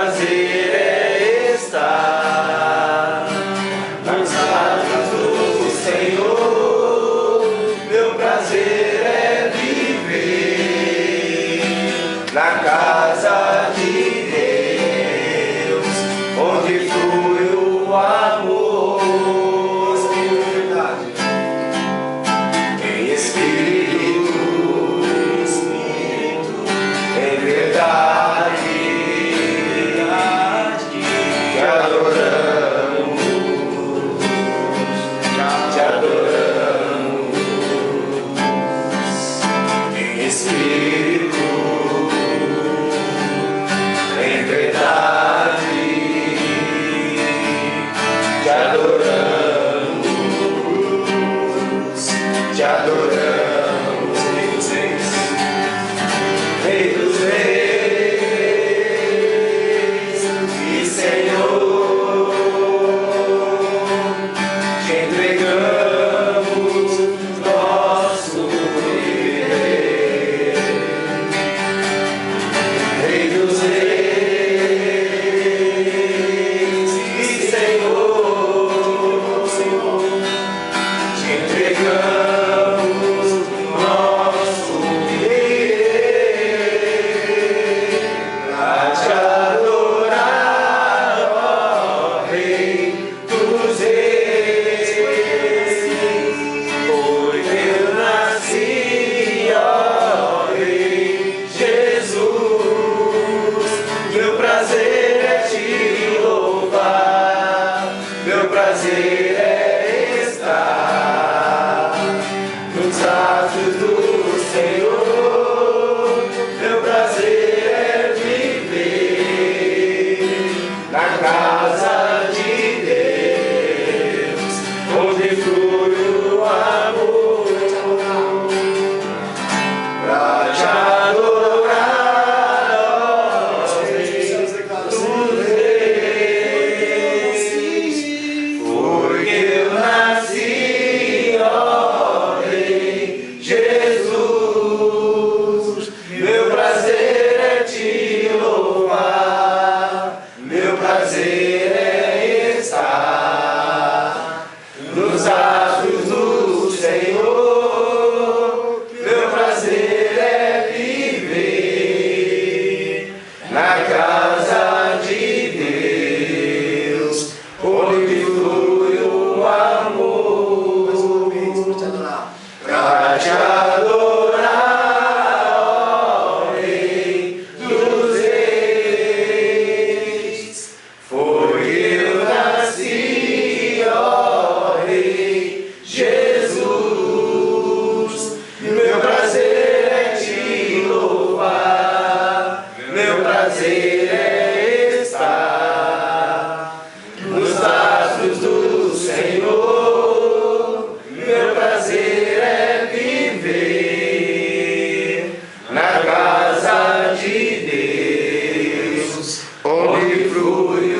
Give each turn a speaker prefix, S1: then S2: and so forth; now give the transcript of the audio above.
S1: prazer é estar nas asas do Senhor, meu prazer é viver na casa de Deus, onde flui o amor em espírito, em verdade, te adoramos, em espírito, em verdade, te adoramos, te adoramos, Rei dos Reis e Senhor, te entregamos nosso viver. Rei dos Reis e Senhor, te entregamos nosso viver pra te adorar, ó Rei dos Reis. Porque eu nasci, ó Rei Jesus, meu prazer é te louvar, meu prazer é estar nos atos do Senhor, meu prazer é viver na casa de Deus, onde flui o amor, pra te adorar, ó Rei dos Reis. Porque eu nasci, ó Rei Jesus, meu prazer é te louvar, meu prazer é estar nos atos do Senhor, meu prazer é viver na casa de Deus, onde flui o amor, pra te adorar, ó Rei dos Reis. Foi eu nasci, ó Rei Jesus, meu prazer é te louvar, meu prazer é estar nos atos do Senhor, meu prazer é viver na casa de Deus, onde flui